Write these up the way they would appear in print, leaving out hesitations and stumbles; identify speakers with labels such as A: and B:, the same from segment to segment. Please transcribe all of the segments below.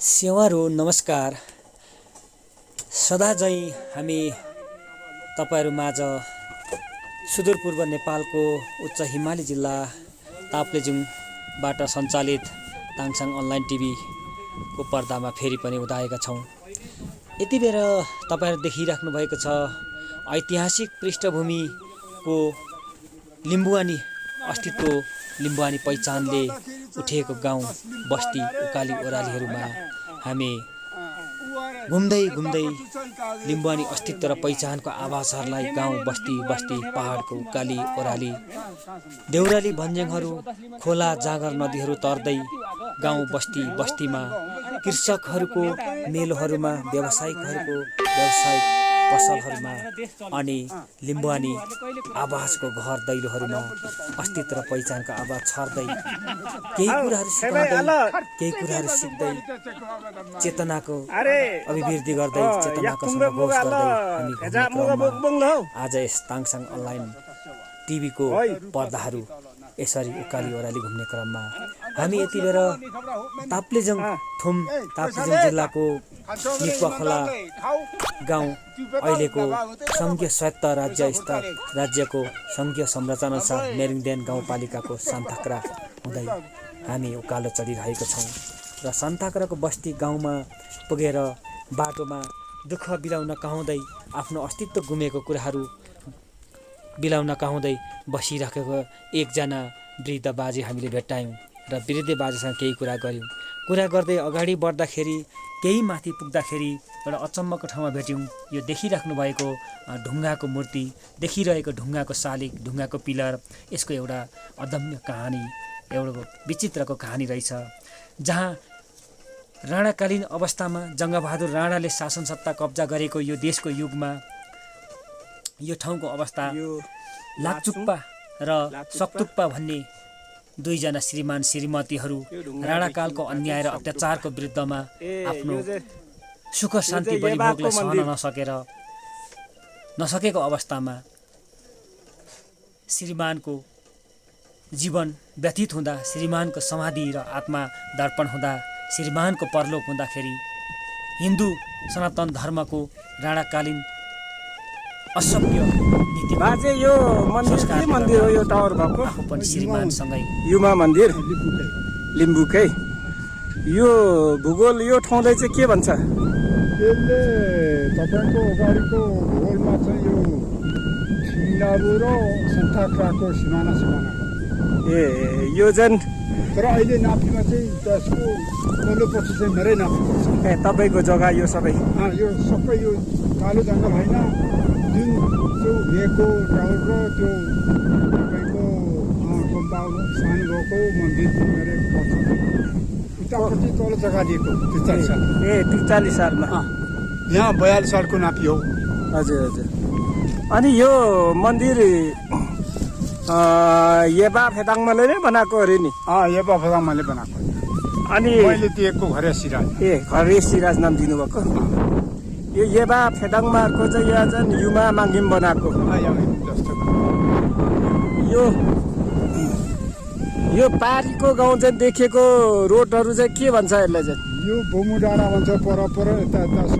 A: सेवारो नमस्कार। सदाझै हामी तपाईहरु माझ सुदूरपूर्व नेपालको उच्च हिमाली जिल्ला ताप्लेजुङबाट सञ्चालित ताङसाङ अनलाइन टिभी को पर्दामा फेरि पनि उदाएका छौं। यति बेर तपाईहरु देखिराख्नु भएको छ ऐतिहासिक पृष्ठभूमिको लिम्बुवानी अस्तित्व, लिम्बुवानी पहिचानले उठेको गाउँ बस्ती उकाली ओरालीहरूमा हामी घुम्दै घुम्दै लिम्बुवानी अस्तित्व र पहिचानको आभासहरूलाई गाउँ बस्ती बस्ती पहाडको उकाली ओराली देउराली भन्ज्याङहरू खोला जागर नदीहरू तर्दै गाउँ बस्ती बस्तीमा कृषकहरूको मेलोहरूमा व्यवसायिकहरूको व्यावसायिक पसलहरूमा अनि लिम्बुवानी आवासको घर दैलोहरूमा अस्तित्व र पहिचानको आवाज छर्दै केही कुराहरू सिकाउँदै केही कुराहरू सिक्दै चेतनाको अभिवृद्धि गर्दै चेतनाको सङ्घर्ष गर्दै आज यस ताङसाङ अनलाइन टिभीको पर्दाहरू यसरी उकाली ओराली घुम्ने क्रममा हामी यति बेर ताप्लेजुङ जिल्लाको निक्वाखोला गाउँ अहिलेको संघीय स्वायत्त राज्यको संघीय संरचना अनुसार मेरिङदेन गाउँपालिकाको सान्ताक्रा हुँदै हामी उकालो चढिरहेका छौँ र सान्ताक्राको बस्ती गाउँमा पुगेर बाटोमा दुःख बिलाउन कहाउँदै आफ्नो अस्तित्व गुमेको कुराहरू बिलाउन कहाउँदै बसिरहेको एकजना वृद्ध बाजे हामीले भेट्टायौँ र वृद्ध बाजेसँग केही कुरा गऱ्यौँ। कुरा गर्दै अगाडि बढ्दाखेरि केही माथि पुग्दाखेरि एउटा अचम्मको ठाउँमा भेट्यौँ। यो देखिराख्नु भएको ढुङ्गाको मूर्ति, देखिरहेको ढुङ्गाको शालिग, ढुङ्गाको पिलर, यसको एउटा अदम्य कहानी, एउटा विचित्रको कहानी रहेछ। जहाँ राणाकालीन अवस्थामा जङ्गबहादुर राणाले शासन सत्ता कब्जा गरेको यो देशको युगमा यो ठाउँको अवस्था लाचुक्पा र सक्तुक्पा भन्ने दुईजना श्रीमान श्रीमतीहरू राणाकालको अन्याय र अत्याचारको विरुद्धमा आफ्नो सुख शान्ति बलिभोगलाई सहन नसकेको अवस्थामा श्रीमानको जीवन व्यतीत हुँदा, श्रीमानको समाधि र आत्मा दर्पण हुँदा, श्रीमानको परलोक हुँदाखेरि हिन्दू सनातन धर्मको राणाकालीन असभ्य नीति
B: बाजे यो मन्दिर के मन्दिर हो? यो टावर भएको
A: आफू पनि श्रीमानसँगै
B: युमा मन्दिर लिम्बुकै यो भूगोल यो ठाउँलाई चाहिँ के भन्छ?
C: यसले तपाईँको अगाडिको भूगोलमा चाहिँ यो छिङ्लाबु र सन्ताक्राको सिमाना
B: ए यो जन
C: तर अहिले नापीमा चाहिँ त्यसको तल्लोपछि चाहिँ मेरै नापी पर्छ।
B: ए तपाईँको जग्गा यो सबै
C: यो सबै यो कालो जङ्गल होइन, जुन त्यो भेको टावर र त्यो तपाईँको कम्पाउन्ड सानो भएको मन्दिर मेरै पर्छ। उतापट्टि तल जग्गा दिएको 43 साल।
B: ए 43 सालमा
C: यहाँ 42 सालको नापी हो।
B: हजुर हजुर। अनि यो मन्दिर येबा फेदाङमाले नै बनाएको अरे नि?
C: येबा फेदाङमाले बनाएको।
B: अनि
C: मैले दिएको घरे सिराज।
B: ए घरे सिराज नाम दिनुभएको। यो येबा फेदाङमाको चाहिँ यहाँ चाहिँ युमा माङ्गिम बनाएको। यो पारीको गाउँ चाहिँ देखेको रोडहरू चाहिँ के भन्छ यसलाई चाहिँ?
C: यो बोमु डाँडा भन्छ। पर यता लाग्छ।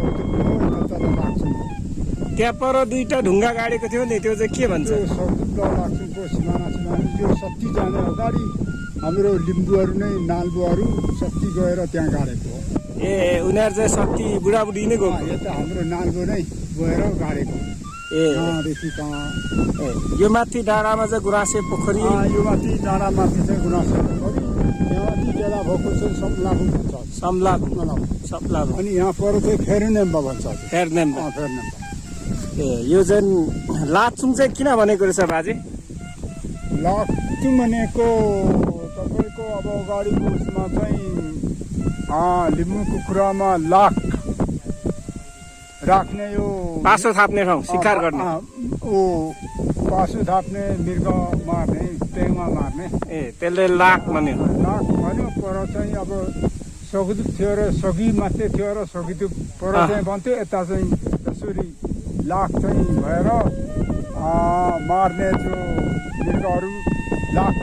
B: त्यहाँ पर दुईटा ढुङ्गा गाडेको थियो नि, त्यो चाहिँ के भन्छ?
C: लाग्छुको सिमाना यो सत्ती जाने अगाडि हाम्रो लिम्बुहरू नै नालबुहरू सत्ती गएर त्यहाँ गाडेको हो।
B: ए उनीहरू चाहिँ सत्ती बुढाबुढी नै गएको?
C: यता हाम्रो नालबु नै गएर गाडेको। यहाँदेखि कहाँ
B: यो माथि डाँडामा चाहिँ गुराँसे पोखरी,
C: यो माथि डाँडामाथि चाहिँ गुराँसे पोखरी, यहाँ माथि डेला भएको चाहिँ सम्लाबु भन्छ। सम्लाबु। अनि यहाँ पर चाहिँ फेर्नेम्बा भन्छ।
B: फेर्नेम्बा। ए यो चाहिँ लाचुङ चाहिँ किन भनेको रहेछ बाजे?
C: लाचुङ भनेको तपाईँको अब अगाडिको उसमा चाहिँ लिम्बूको कुरामा लाख राख्ने यो
B: पासो थाप्ने ठाउँ, शिकार गर्ने।
C: पासो थाप्ने, मृग मार्ने, पेङमा मार्ने।
B: ए त्यसले लाख भन्यो।
C: लाख भन्यो। पर चाहिँ अब सगुदुक थियो र सगी मात्रै थियो र सगीदुक पर चाहिँ भन्थ्यो। यता चाहिँ त्यसरी लाख चाहिँ भएर मार्ने जो मृगहरू लाख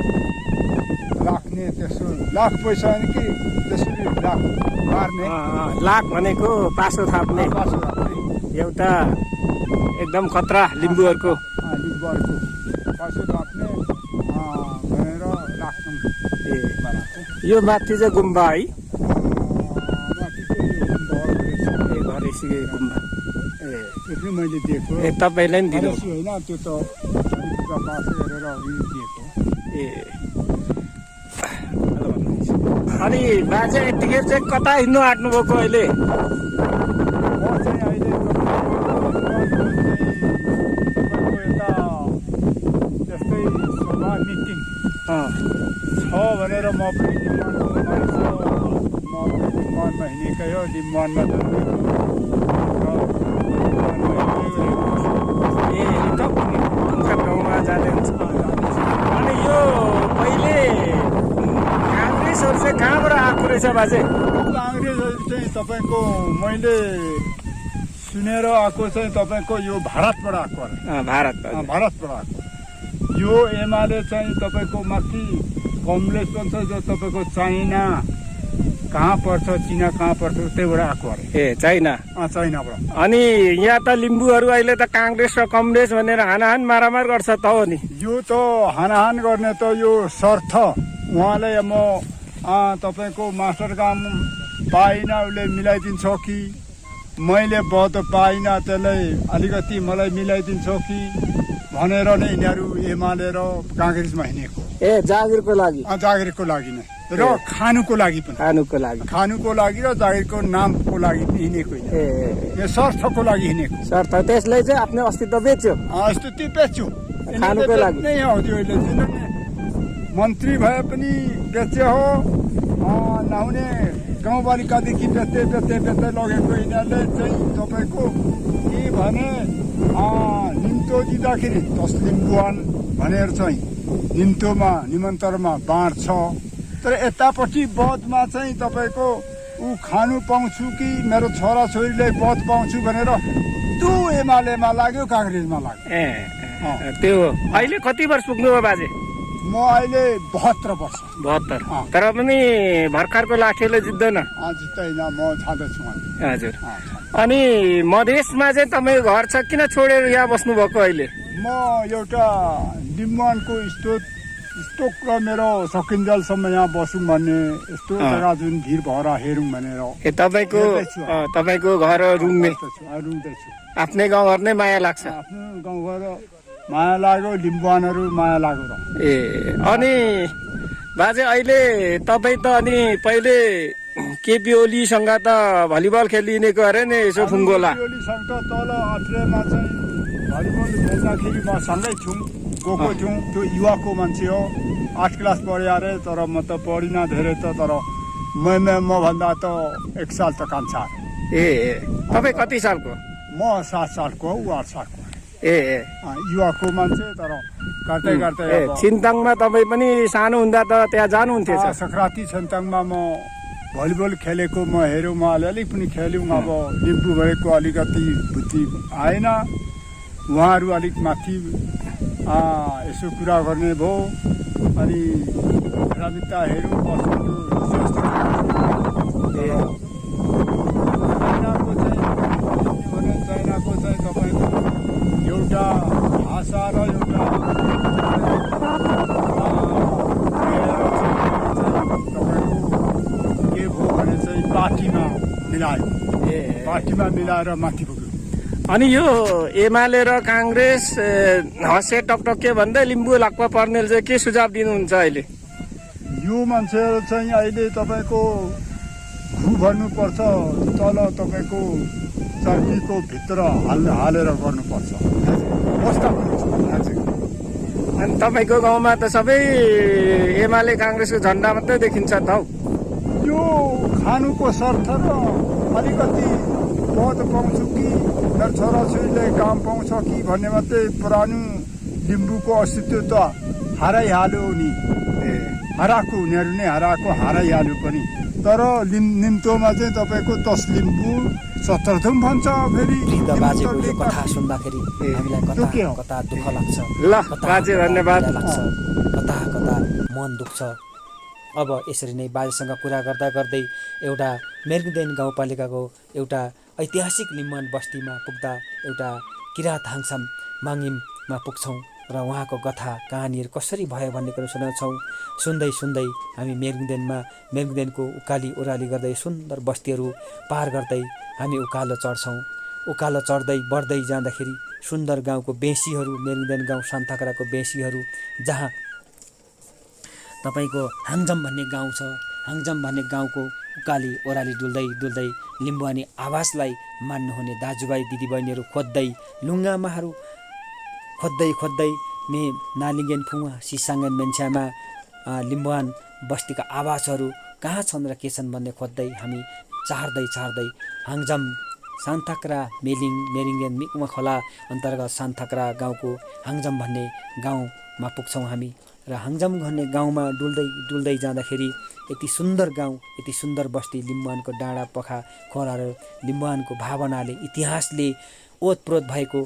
C: राख्ने त्यसो लाख पैसा कि त्यसरी लाख मार्ने
B: लाख भनेको पासो थाप्ने
C: पासो राख्ने
B: एउटा एकदम खतरा लिम्बूहरूको
C: लिम्बूहरूको पासो राख्ने भनेर राख्छौँ
B: ए
C: बनाएको
B: यो माथि चाहिँ गुम्बा है
C: माथि चाहिँ यो घर रहेछ
B: ए घरेसी गुम्बा ए
C: त्यो पनि मैले दिएको
B: ए तपाईँलाई नि दिनु
C: घरेसी होइन त्यो त पूजा पाठ हेरेर दिएको
B: ए अनि बाजे यतिखेर चाहिँ कता हिँड्नु आँट्नुभएको अहिले
C: म चाहिँ अहिले तपाईँको यता त्यस्तै सभा मिटिङ छ भनेर म पनि डिमान्डमा मान्छे म पनि डिमान्डमा हिँडेकै हो डिमान्डमा
B: ए गाउँमा जाँदै हुन्छ अनि यो पहिले काङ्ग्रेसहरू चाहिँ कहाँबाट आएको रहेछ बाजे
C: काङ्ग्रेसहरू चाहिँ तपाईँको मैले सुनेर आएको चाहिँ तपाईँको यो भारतबाट आएको अरे
B: भारतबाट
C: भारतबाट आएको यो एमाले चाहिँ तपाईँको माथि कमलेस भन्छ जो तपाईँको चाइना कहाँ पर्छ चिना कहाँ पर्छ त्यहीबाट आएको अरे
B: ए चाइना
C: चाइनाबाट
B: अनि यहाँ त लिम्बूहरू अहिले त काङ्ग्रेस र कमरेस भनेर हानाहान मारामार गर्छ त हो नि
C: यो त हानाहान गर्ने त यो शर्त उहाँले म तपाईँको मास्टर काम पाइनँ उसले मिलाइदिन्छ कि मैले पद पाइनँ त्यसलाई अलिकति मलाई मिलाइदिन्छ कि भनेर नै यिनीहरू एमाले र काङ्ग्रेसमा हिँडेको
B: ए जागिरको लागि
C: जागिरको लागि नै र खानुको लागि पनि खानुको लागि र जागिरको नामको लागि हिँडेको होइन यो स्वार्थको लागि हिँडेको
B: शर्त त्यसलाई चाहिँ आफ्नो अस्तित्व बेच्यो
C: अस्तित्व बेच्यो
B: खानुको लागि
C: नै हो त्यो मन्त्री भए पनि बेच्यो हो नहुने गाउँपालिकादेखि बेच्दै लगेको यिनीहरूले चाहिँ तपाईँको के भने निम्तो दिँदाखेरि 10 लिम्बुवान भनेर चाहिँ निम्तोमा निमन्त्रणमा बाँड्छ तर यतापट्टि बधमा चाहिँ तपाईँको ऊ खानु पाउँछु कि मेरो छोराछोरीलाई बध पाउँछु भनेर त्यो एमालेमा लाग्यो काङ्ग्रेसमा लाग्यो
B: ए त्यो अहिले कति वर्ष पुग्नुभयो बाजे
C: म अहिले 72 वर्ष
B: 72 तर पनि भर्खरको लाठीले जित्दैन
C: जित्दैन म छाँदैछु
B: हजुर अनि मधेसमा चाहिँ तपाईँको घर छ किन छोडेर यहाँ बस्नु भएको अहिले
C: म एउटा लिम्बुवानको स्टोक र मेरो सकिन्जेलसम्म यहाँ बसौँ भन्ने यस्तो जग्गा जुन भिड भएर हेरौँ भनेर
B: ए तपाईँको घर
C: रुँदैछु
B: आफ्नै गाउँघर नै माया लाग्छ
C: आफ्नो गाउँघर माया लाग्यो लिम्बुवानहरू माया लाग्यो र
B: ए अनि बाजे अहिले तपाईँ त अनि पहिले केपी ओलीसँग त भलिबल खेलिनेको अरे नि यसो फुङ्गोला
C: ओलीसँग त तल अत्रेमा चाहिँ भलिबल खेल्दाखेरि म सँगै थियौँ गएको थियौँ त्यो युवाको मान्छे हो 8 क्लास पढे अरे तर म त पढिनँ धेरै त तर मभन्दा त 1 साल त कान्छा
B: ए तपाईँ कति सालको
C: म 7 सालको हो ऊ 8 सालको
B: ए
C: युवाको मान्छे तर काट्दै
B: छिन्ताङमा तपाईँ पनि सानो हुँदा त त्यहाँ जानुहुन्थ्यो
C: सङ्क्रान्ति छिन्ताङमा म भलिबल खेलेको म हेऱ्यौँ म अलिअलि पनि खेल्यौँ अब लिम्बू भएको अलिकति बुद्धि आएन उहाँहरू अलिक माथि यसो कुरा गर्ने भयो अनि राजनीतिता हेऱ्यौँ चाइनाको चाहिँ तपाईँको एउटा भाषा र एउटा के भयो भने चाहिँ पार्टीमा मिलाएर माथि पुग्यो
B: अनि यो एमाले र काङ्ग्रेस हसे टकटके भन्दै लिम्बू लाक्पा पर्नेल चाहिँ के सुझाव दिनुहुन्छ अहिले
C: यो मान्छेहरू चाहिँ अहिले तपाईँको घु भन्नुपर्छ तल तपाईँको चर्कीको भित्र हालेर गर्नुपर्छ
B: अनि तपाईँको गाउँमा त सबै एमाले काङ्ग्रेसको झन्डा मात्रै देखिन्छ त हौ
C: यो खानुको शर्त र अलिकति पद पाउँछु कि मेरो छोराछोरीले काम पाउँछ कि भन्ने मात्रै पुरानो लिम्बूको अस्तित्व त हराइहाल्यो नि हराएको उनीहरू नै हराइहाल्यो पनि तर निम्तोमा चाहिँ तपाईँको 10 लिम्बू 17 थुम भन्छ फेरि
A: बाजेको यो कथा सुन्दाखेरि हामीलाई कता दुःख लाग्छ
B: ल बाजे धन्यवाद
A: कता मन दुख्छ अब यसरी नै बाजेसँग कुरा गर्दा गर्दै एउटा मेर्गुदेन गाउँपालिकाको एउटा ऐतिहासिक लिम्बुवान बस्तीमा पुग्दा एउटा किरात हाङसाम माङिममा पुग्छौँ र उहाँको कथा कहानीहरू कसरी भयो भन्ने कुरो सुनाउँछौँ। सुन्दै सुन्दै हामी मेर्गुदेनको उकाली ओह्राली गर्दै सुन्दर बस्तीहरू पार गर्दै हामी उकालो चढ्छौँ। उकालो चढ्दै बढ्दै जाँदाखेरि सुन्दर गाउँको बेसीहरू, मेर्गुदेन गाउँ सान्थाक्राको बेसीहरू, जहाँ तपाईँको हाङजम भन्ने गाउँ छ। हाङजम भन्ने गाउँको उकाली ओह्राली डुल्दै लिम्बुवानी आवाजलाई मान्नुहुने दाजुभाइ दिदीबहिनीहरू खोज्दै लुङ्गामाहरू खोज्दै मे नालिङ्गेन फुवा सिसाङ्गेन मेन्छ्यामा लिम्बुवान बस्तीका आवाजहरू कहाँ छन् र के छन् भन्ने खोज्दै हामी चार्दै हाङजम सान्थाक्रा मेरिङ्गेन मिकुमा खोला अन्तर्गत सान्थाक्रा गाउँको हाङजम भन्ने गाउँमा पुग्छौँ हामी। र हाङजम भन्ने गाउँमा डुल्दै जाँदाखेरि यति सुन्दर गाउँ, यति सुन्दर बस्ती, लिम्बुवानको डाँडा पखा खोलाहरू, लिम्बुवानको भावनाले, इतिहासले ओतप्रोत भएको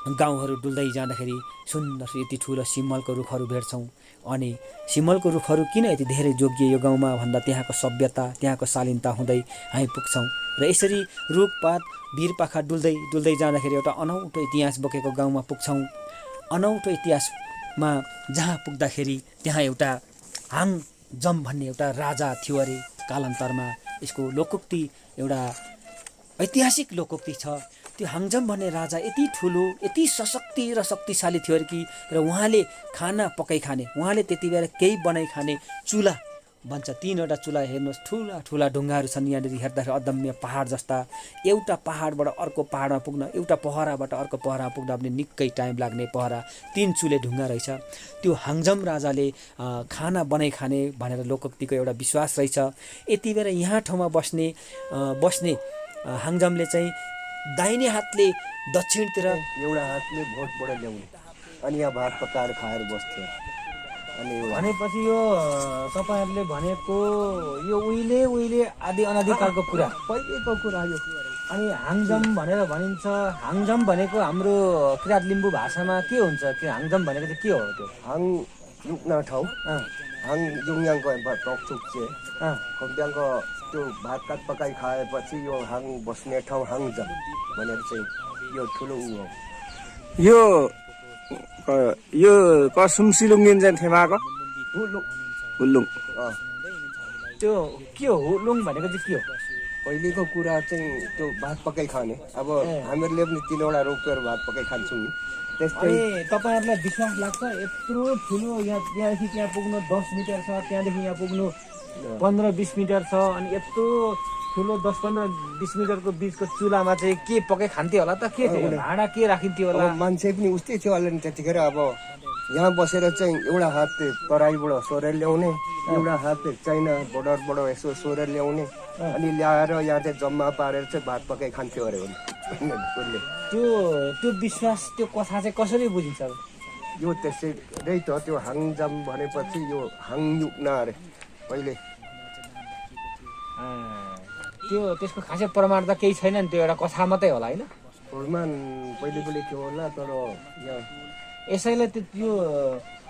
A: गाउँहरू डुल्दै जाँदाखेरि सुन्दर यति ठुलो सिमलको रुखहरू भेट्छौँ। अनि सिमलको रुखहरू किन यति धेरै जोगिए यो गाउँमा भन्दा त्यहाँको सभ्यता, त्यहाँको शालीनता हुँदै हामी पुग्छौँ। र यसरी रुखपात भिरपाखा डुल्दै जाँदाखेरि एउटा अनौठो इतिहास बोकेको गाउँमा पुग्छौँ। अनौठो इतिहासमा जहाँ पुग्दाखेरि त्यहाँ एउटा हाङजम भन्ने एउटा राजा थियो अरे। कालान्तरमा यसको लोकोक्ति एउटा ऐतिहासिक लोकोक्ति छ। त्यो हाङजम भन्ने राजा यति ठुलो, यति सशक्त र शक्तिशाली थियो अरे कि, र उहाँले खाना पकाइ खाने, उहाँले त्यति बेला केही बनाइ खाने चुला भन्छ, 3वटा चुला हेर्नुहोस्, ठुला ढुङ्गाहरू छन् यहाँनिर हेर्दाखेरि अदम्य पहाड जस्ता। एउटा पहाडबाट अर्को पहाडमा पुग्न, एउटा पहराबाट अर्को पहरामा पुग्न पनि निकै टाइम लाग्ने पहरा, 3 चुले ढुङ्गा रहेछ। त्यो हाङजम राजाले खाना बनाइ खाने भनेर लोकोक्तिको एउटा विश्वास रहेछ। यति बेला यहाँ ठाउँमा बस्ने हाङजमले चाहिँ दाहिने हातले दक्षिणतिर,
D: एउटा हातले भोटबाट ल्याउने अनि यहाँ भात पकाएर खाएर बस्थ्यो। अनि
A: भनेपछि यो तपाईँहरूले भनेको यो उहिले आदि अनादिकालको कुरा,
D: पहिलेको कुरा यो।
A: अनि हाङजम भनेर भनिन्छ। हाङजम भनेको हाम्रो किरात लिम्बू भाषामा के हुन्छ? के हाङजम भनेको चाहिँ के हो? त्यो
D: हाङ युक्न ठाउँ, हाङ जुङ्याङको टकचुक खोब्याङको त्यो भात पकाइ खाएपछि यो हाङ बस्ने ठाउँ हाङजम भनेर चाहिँ यो ठुलो उ हो।
B: यो कसुम सिलुङ्गिन चाहिँ थेमाको हुल्लुङ
A: त्यो के हो? हुल्लुङ भनेको चाहिँ के हो?
D: पहिलेको कुरा चाहिँ त्यो भात पकाइ खाने। अब हामीहरूले पनि 3वटा रोपेर भात पकाइ खान्छौँ नि। त्यस्तै
A: तपाईँहरूलाई विश्वास लाग्छ यत्रो ठुलो यहाँदेखि त्यहाँ पुग्नु 10 मिटर छ, त्यहाँदेखि यहाँ पुग्नु 15-20 मिटर छ, अनि यत्रो ठुलो 10-15-20 मिटरको बिचको चुलामा चाहिँ के पकाइ खान्थ्यो होला त? के थियो? भाँडा के राखिन्थ्यो होला?
D: मान्छे पनि उस्तै थियो होला नि त्यतिखेर। अब यहाँ बसेर चाहिँ एउटा हातले तराईबाट सोरेर ल्याउने, एउटा हातले चाइना बोर्डरबाट यसो सोरेर ल्याउने, अनि ल्याएर यहाँ चाहिँ जम्मा पारेर चाहिँ भात पकाइ खान्थ्यो अरे उसले।
A: त्यो विश्वास, त्यो कथा चाहिँ कसरी बुझिन्छ?
D: यो त्यसै त त्यो हाङजम भनेपछि यो हाङयुक्न अरे पहिले।
A: त्यसको खासै प्रमाण त केही छैन नि, त्यो एउटा कथा मात्रै होला होइन?
D: प्रमाण पहिले थियो होला, तर यहाँ
A: यसैले त्यो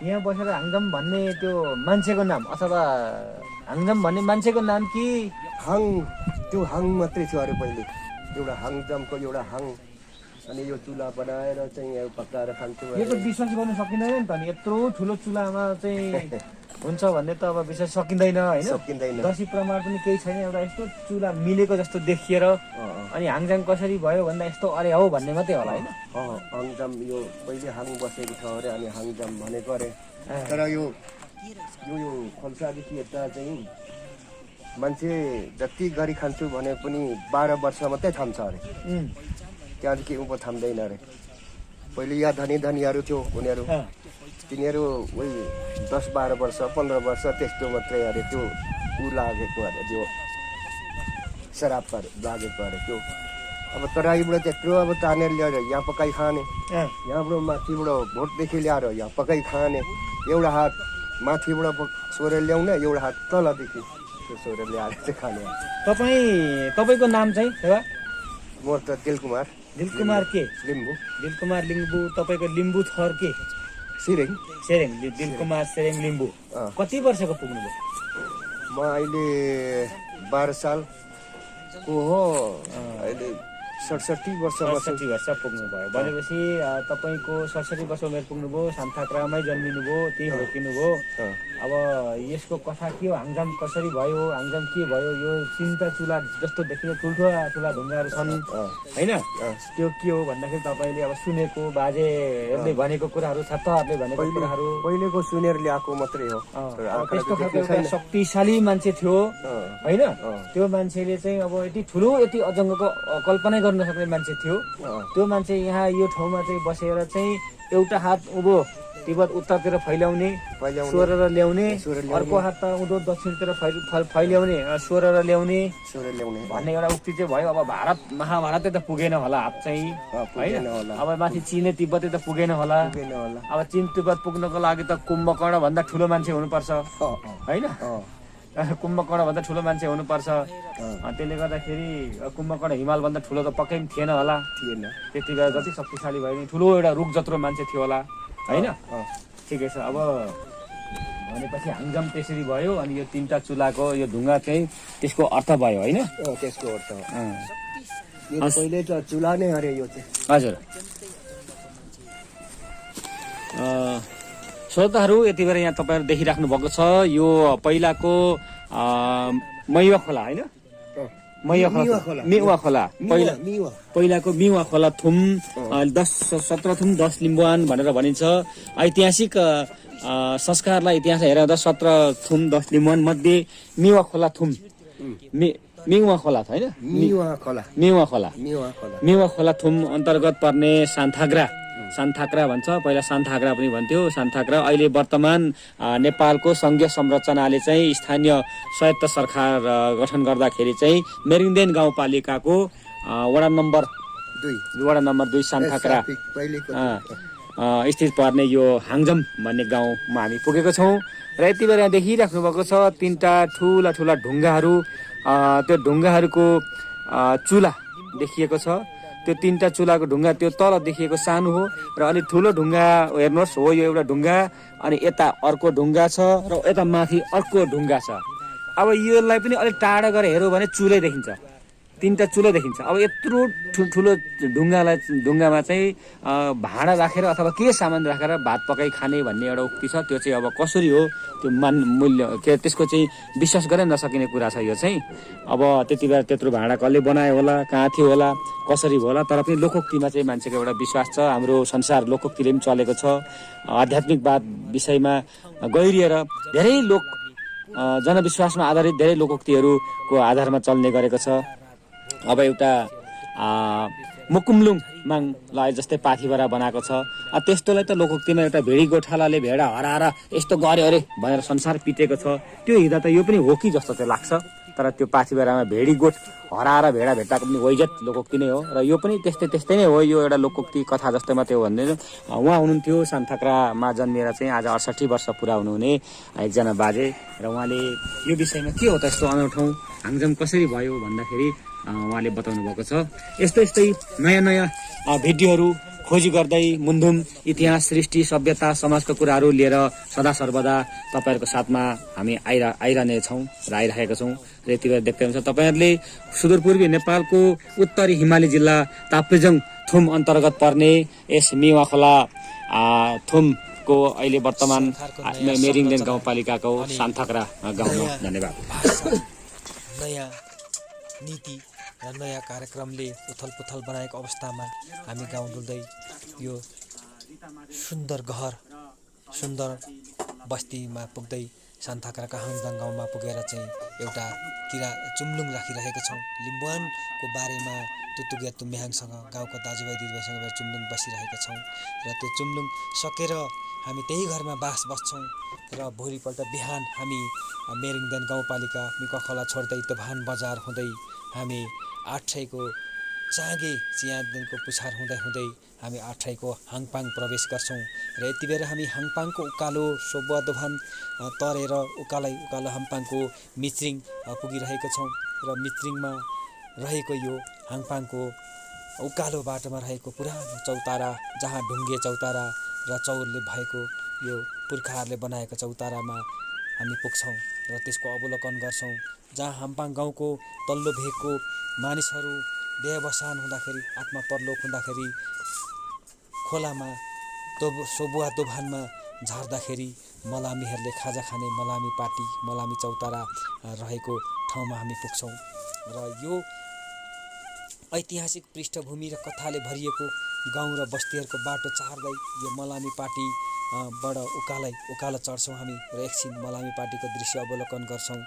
A: यहाँ बसेर हाङजम भन्ने त्यो मान्छेको नाम अथवा हाङजम भन्ने मान्छेको नाम कि
D: हाङ, त्यो हाङ मात्रै थियो अरे पहिले। एउटा हाङजमको एउटा हाङ, अनि यो चुला बनाएर चाहिँ यहाँ पकाएर खान्थ्यो।
A: यो त विश्वास गर्न सकिँदैन नि त। अनि यत्रो ठुलो चुलामा चाहिँ हुन्छ भन्ने त अब विश्वास सकिँदैन होइन?
D: सकिँदैन।
A: दसी प्रमाण पनि केही छैन। एउटा यस्तो चुला मिलेको जस्तो देखिएर अनि हाङजम कसरी भयो भन्दा यस्तो अरे हो भन्ने मात्रै होला होइन?
D: हाङजम यो पहिले हाङ बसेको छ अरे, अनि हाङजम भनेको अरे। तर यो खोल्सादेखि यता चाहिँ मान्छे जति गरी खान्छु भने पनि 12 वर्ष मात्रै थाम्छ अरे। त्यहाँदेखि उँभो थाम्दैन अरे। पहिले यहाँ धनीहरू थियो, तिनीहरू उही 10-12 वर्ष 15 वर्ष त्यस्तो मात्रै अरे। त्यो ऊ लागेको अरे, त्यो शराब लागेको अरे त्यो। अब तराईबाट त्यत्रो अब तानेर ल्याएर यहाँ पकाइ खाने, यहाँबाट माथिबाट भोटदेखि ल्याएर यहाँ पकाइ खाने। एउटा हात माथिबाट सोरेर ल्याउने, एउटा हात तलदेखि त्यो सोरेर ल्याएर चाहिँ खाने।
A: तपाईँको नाम चाहिँ?
D: म त दिलकुमार
A: के?
D: लिम्बू।
A: दिलकुमार लिम्बू। तपाईँको लिम्बू थर के?
D: सिरेङ
A: सेरेङ दिलकुमार सेरेङ लिम्बू कति वर्षको पुग्नुभयो?
D: म अहिले 12 सालको हो अहिले 67 वर्षमा छु
A: 67 वर्ष पुग्नुभयो भनेपछि तपाईँको 67 वर्ष उमेर पुग्नुभयो, सान्थाक्रामै जन्मिनुभयो, त्यही हुर्किनुभयो। अब यसको कथा के हो, हाङजाम कसरी भयो, हाङजाम के भयो, यो 3टा चुला जस्तो देखिने ठुल्ठुला ढुङ्गाहरू छन् होइन, त्यो के हो भन्दाखेरि तपाईँले अब सुनेको बाजेहरूले भनेको कुराहरू, छत्ताहरूले भनेको कुराहरू
D: पहिलेको सुनेर ल्याएको मात्रै हो।
A: त्यस्तो खालको एउटा शक्तिशाली मान्छे थियो होइन, त्यो मान्छेले चाहिँ अब यति ठुलो यति अजङ्गको कल्पना गर्न सक्ने मान्छे थियो। त्यो मान्छे यहाँ यो ठाउँमा चाहिँ बसेर चाहिँ एउटा हात उँभो तिब्बत उत्तरतिर फैल्याउने सोरेर ल्याउने, अर्को हात उँधो दक्षिणतिर फैल्याउने सोरेर ल्याउने भन्ने एउटा उक्ति चाहिँ भयो। अब भारत महाभारतै त पुगेन होला हात चाहिँ होइन, अब माथि चिने तिब्बतै त पुगेन होला। अब चिन तिब्बत पुग्नको लागि त कुम्भकर्ण भन्दा ठुलो मान्छे हुनुपर्छ होइन, कुम्भकर्ण भन्दा ठुलो मान्छे हुनुपर्छ। त्यसले गर्दाखेरि कुम्भकर्ण हिमाल भन्दा ठुलो त पक्कै पनि थिएन होला, त्यति बेला जति शक्तिशाली भयो नि ठुलो एउटा रुख जत्रो मान्छे थियो होला होइन। ठिकै छ। अब भनेपछि हाङजाम त्यसरी भयो अनि यो 3टा चुलाको यो ढुङ्गा चाहिँ त्यसको अर्थ भयो होइन,
D: त्यसको अर्थ पहिले त चुला नै अरे यो चाहिँ।
A: हजुर श्रोताहरू यति बेला यहाँ तपाईँहरू देखिराख्नु भएको छ यो पहिलाको मैवा खोला होइन, मेवा खोला पहिलाको मिवा खोला थुम 17 थुम 10 लिम्बुवान भनेर भनिन्छ। ऐतिहासिक संस्कारलाई इतिहास हेरेर 17 थुम 10 लिम्बुवान मध्ये मिवा खोला थुम मिवा खोला होइन, मिवा खोला थुम अन्तर्गत पर्ने सान्थाक्रा भन्छ, पहिला सान्थाक्रा पनि भन्थ्यो। सान्थाक्रा अहिले वर्तमान नेपालको संघीय संरचनाले चाहिँ स्थानीय स्वायत्त सरकार गठन गर्दाखेरि चाहिँ मेरिङदेन गाउँपालिकाको वडा नम्बर 2 सान्थाक्रा स्थित पर्ने यो हाङजाम भन्ने गाउँमा हामी पुगेको छौँ। र यति बेला यहाँ देखिराख्नु भएको छ 3टा ठुला ढुङ्गाहरू, त्यो ढुङ्गाहरूको चुला देखिएको छ। त्यो 3टा चुलाको ढुङ्गा त्यो तल देखिएको सानो हो र अलिक ठुलो ढुङ्गा हेर्नुहोस् हो यो एउटा ढुङ्गा, अनि यता अर्को ढुङ्गा छ र यता माथि अर्को ढुङ्गा छ। अब योलाई पनि अलिक टाढा गएर हेऱ्यो भने चुलै देखिन्छ, 3टा चुलो देखिन्छ। अब यत्रो ठुलो ढुङ्गामा चाहिँ भाँडा राखेर अथवा के सामान राखेर भात पकाइ खाने भन्ने एउटा उक्ति छ। त्यो चाहिँ अब कसरी हो त्यो मूल्य के त्यसको चाहिँ विश्वास गरेर नसकिने कुरा छ यो चाहिँ। अब त्यति बेला त्यत्रो भाँडा कसले बनायो होला, कहाँ थियो होला, कसरी होला, तर पनि लोकोक्तिमा चाहिँ मान्छेको एउटा विश्वास छ। हाम्रो संसार लोकोक्तिले पनि चलेको छ। आध्यात्मिकवाद विषयमा गहिरिएर धेरै लोक जनविश्वासमा आधारित धेरै लोकोक्तिहरूको आधारमा चल्ने गरेको छ। अब एउटा मुकुमलुङ माङलाई जस्तै पाथिभरा बनाएको छ, त्यस्तोलाई त लोकोक्तिमा एउटा भेडी गोठालाले भेडा हराएर यस्तो गर्यो अरे भनेर संसार पिटेको छ। त्यो हिँड्दा त यो पनि हो कि जस्तो चाहिँ लाग्छ, तर त्यो पाथिभरामा भेडी गोठ हराएर भेडा भेट्टाको पनि वैजत लोकोक्ति नै हो र यो पनि त्यस्तै नै हो। यो एउटा लोकोक्ति कथा जस्तै मात्रै हो भन्दैन। उहाँ हुनुहुन्थ्यो सान्थाक्रामा जन्मिएर चाहिँ आज 68 वर्ष पुरा हुनुहुने एकजना बाजे, र उहाँले यो विषयमा के हो त यस्तो अनौठो हाङजाम कसरी भयो भन्दाखेरि उहाँले बताउनु भएको छ। यस्तै नयाँ भिडियोहरू खोजी गर्दै मुन्धुम इतिहास, सृष्टि, सभ्यता, समाजका कुराहरू लिएर सदा सर्वदा तपाईँहरूको साथमा हामी आइरहने छौँ र आइरहेका छौँ। र यति बेला देख्दै हुन्छ तपाईँहरूले सुदूरपूर्वी नेपालको उत्तरी हिमाली जिल्ला ताप्लेजुङ थुम अन्तर्गत पर्ने यस मिवा खोला थुमको अहिले वर्तमान मेरिङदेन गाउँपालिकाको सान्थाक्रा गाउँमा। धन्यवाद।
E: नयाँ नीति र नयाँ कार्यक्रमले उथलपुथल बनाएको अवस्थामा हामी गाउँ डुल्दै यो सुन्दर बस्तीमा पुग्दै सान्थाक्राका हाङजाम गाउँमा पुगेर चाहिँ एउटा चुम्लुङ राखिरहेका छौँ। लिम्बुवानको बारेमा तुतुगिया तुम्याहाङसँग गाउँको दाजुभाइ दिदीभाइसँग चुम्लुङ बसिरहेका छौँ र त्यो चुम्लुङ सकेर हामी त्यही घरमा बस्छौँ र भोलिपल्ट बिहान हामी मेरिङदेन गाउँपालिका मिका खोला छोड्दै दोभान बजार हुँदै हामी आठराईको चाँगे चियादेखिको पुछार हुँदै हामी आठराईको हाङपाङ प्रवेश गर्छौँ र यति बेर हामी हाङपाङको उकालो सोबुवा दोभान तरेर उकालो हाङपाङको मिच्रिङ पुगिरहेका छौँ र मिच्रिङमा रहेको यो हाङपाङको उकालो बाटोमा रहेको पुरानो चौतारा, जहाँ ढुङ्गे चौतारा र चौरले भएको यो पुर्खाहरूले बनाएको चौतारामा हामी पुग्छौँ र त्यसको अवलोकन गर्छौँ। जहाँ हाम्पाङ गाउँको तल्लो भेगको मानिसहरू देहावसान हुँदाखेरि, आत्मा परलोक हुँदाखेरि खोलामा सोबुवा दोभानमा झार्दाखेरि मलामीहरूले खाजा खाने मलामी पाटी, मलामी चौतारा रहेको ठाउँमा हामी पुग्छौँ। र यो ऐतिहासिक पृष्ठभूमि र कथाले भरिएको गाउँ र बस्तीहरूको बाटो चार्दै यो मलामी पाटी बाट उकालो चढ्छौँ हामी र एकछिन मलामी पाटीको दृश्य अवलोकन गर्छौँ।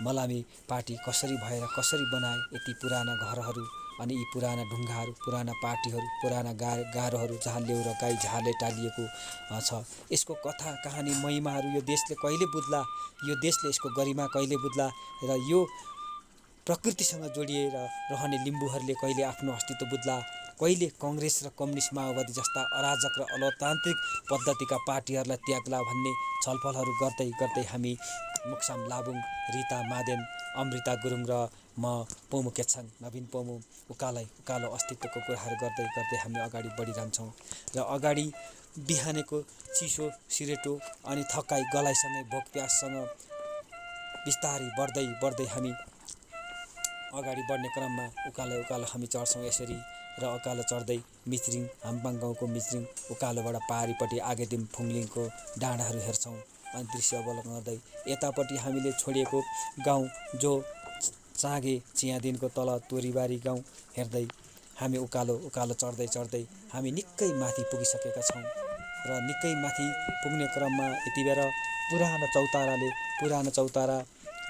E: मलामी पाटी कसरी भएर कसरी बनाए यति पुराना घरहरू अनि यी पुराना ढुङ्गाहरू, पुराना पाटीहरू, पुराना गारोहरू जहाँ लेउ र गाई झारले टालिएको छ। यसको कथा कहानी महिमाहरू यो देशले कहिले बुझ्ला, यो देशले यसको गरिमा कहिले बुझ्ला र यो प्रकृतिसँग जोडिएर रहने लिम्बूहरूले कहिले आफ्नो अस्तित्व बुझ्ला, कहिले कङ्ग्रेस र कम्युनिस्ट माओवादी जस्ता अराजक र अलोकतान्त्रिक पद्धतिका पार्टीहरूलाई त्याग्ला भन्ने छलफलहरू गर्दै गर्दै हामी मुक्साम लाबुङ, रिता मादेन, अमृता गुरुङ र म पोमु केच्छाङ नवीन पोमु उकालो अस्तित्वको कुराहरू गर्दै गर्दै हामी अगाडि बढिरहन्छौँ। र अगाडि बिहानको चिसो सिरेटो अनि थकाइ गलाइसँगै भोक प्याससँग बिस्तारै बढ्दै हामी अगाडि बढ्ने क्रममा उकालो हामी चढ्छौँ यसरी। र उकालो चढ्दै मिच्रिङ, हाम्पाङ गाउँको मिच्रिङ उकालोबाट पारिपट्टि आगेदिम फुङलिङको डाँडाहरू हेर्छौँ अनि दृश्य अवलोकन गर्दै यतापट्टि हामीले छोडिएको गाउँ जो चाँगे चियादिनको तल तोरीबारी गाउँ हेर्दै हामी उकालो चढ्दै हामी निकै माथि पुगिसकेका छौँ। र निकै माथि पुग्ने क्रममा यति बेर पुरानो चौतारा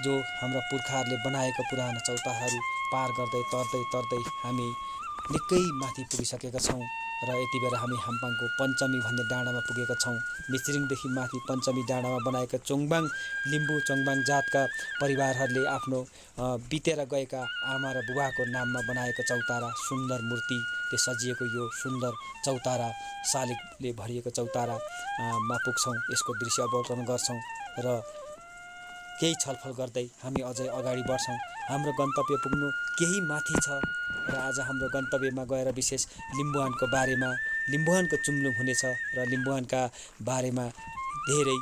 E: जो हाम्रा पुर्खाहरूले बनाएको पुराना चौताराहरू पार गर्दै तर्दै हामी निकै माथि पुगिसकेका छौँ। र यति बेर हामी हाम्पाङको पञ्चमी भन्ने डाँडामा पुगेका छौँ। मिच्रिङदेखि माथि पञ्चमी डाँडामा बनाएका चोङबाङ लिम्बू चोङबाङ जातका परिवारहरूले आफ्नो बितेर गएका आमा र बुबाको नाममा बनाएको चौतारा, सुन्दर मूर्तिले सजिएको यो सुन्दर चौतारा, शालिगले भरिएको चौतारामा पुग्छौँ। यसको दृश्य अवलोकन गर्छौँ र केही छलफल गर्दै हामी अझै अगाडि बढ्छौँ। हाम्रो गन्तव्य पुग्नु केही माथि छ र आज हाम्रो गन्तव्यमा गएर विशेष लिम्बुवानको चुम्लुङ हुनेछ र लिम्बुवानका बारेमा धेरै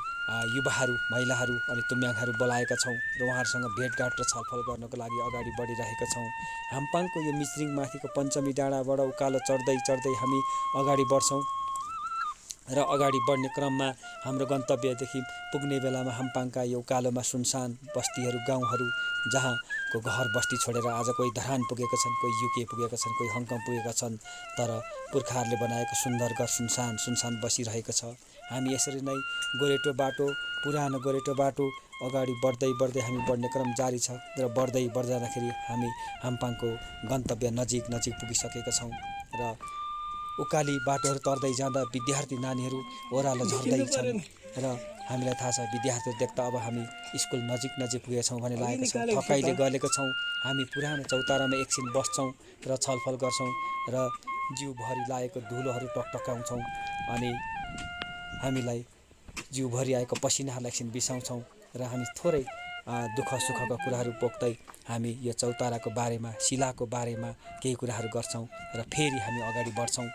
E: युवाहरू, महिलाहरू अनि तुम्याङहरू बोलाएका छौँ र उहाँहरूसँग भेटघाट र छलफल गर्नको लागि अगाडि बढिरहेका छौँ। हाम्पाङको यो मिच्रिङ माथिको पञ्चमी डाँडाबाट उकालो चढ्दै हामी अगाडि बढ्छौँ र अगाडि बढ्ने क्रममा हाम्रो गन्तव्यदेखि पुग्ने बेलामा हाम्पाङका यो उकालोमा सुनसान बस्तीहरू, गाउँहरू जहाँको घर बस्ती छोडेर आज कोही धरान पुगेका छन्, कोही युके पुगेका छन्, कोही हङकङ पुगेका छन्, तर पुर्खाहरूले बनाएको सुन्दर घर सुनसान बसिरहेको छ। हामी यसरी नै पुरानो गोरेटो बाटो अगाडि बढ्दै हामी बढ्ने क्रम जारी छ र बढ्दै जाँदाखेरि हामी हाम्पाङको गन्तव्य नजिक पुगिसकेका छौँ। र उकाली बाटोहरू तर्दै जाँदा विद्यार्थी नानीहरू ओह्रालो झर्दै छन् र हामीलाई थाहा छ विद्यार्थीहरू देख्दा अब हामी स्कुल नजिक पुगेका छौँ भन्ने लागेको छ। थकाइले गलेको छौँ। हामी पुरानो चौतारामा एकछिन बस्छौँ र छलफल गर्छौँ र जिउभरि लागेको धुलोहरू टकटकाउँछौँ अनि हामीलाई जिउभरि आएको पसिनाहरूलाई एकछिन बिसाउँछौँ र हामी थोरै दुःख सुखका कुराहरू पोख्दै हामी यो चौताराको बारेमा, शिलाको बारेमा केही कुराहरू गर्छौँ र फेरि हामी अगाडि बढ्छौँ।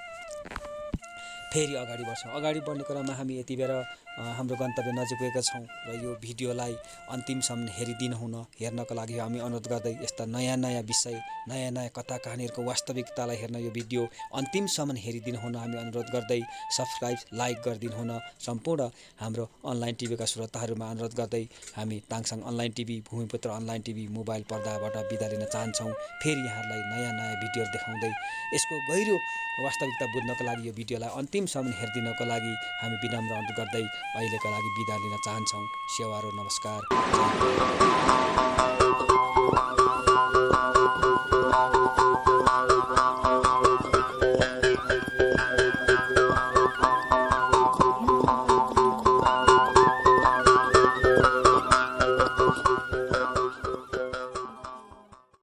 E: अगाडि बढ्ने क्रममा हामी यति बेर हाम्रो गन्तव्य नजिक पुगेका छौँ र यो भिडियोलाई अन्तिमसम्म हेर्नको लागि हामी अनुरोध गर्दै यस्ता नयाँ विषय, नयाँ कथा कहानीहरूको वास्तविकतालाई हेर्न यो भिडियो अन्तिमसम्म हेरिदिनु हुन हामी अनुरोध गर्दै सब्सक्राइब, लाइक गरिदिनु हुन सम्पूर्ण हाम्रो अनलाइन टिभीका श्रोताहरूमा अनुरोध गर्दै हामी Tangsang online TV, Bhumiputra online TV mobile पर्दाबाट बिदा लिन चाहन्छौँ। फेरि यहाँहरूलाई नयाँ भिडियोहरू देखाउँदै यसको गहिरो वास्तविकता बुझ्नको लागि यो भिडियोलाई अन्तिमसम्म हेरिदिनको लागि हामी विनम्र अनुरोध गर्दै अहिलेका लागि बिदा लिन चाहन्छौँ। सेवा र नमस्कार।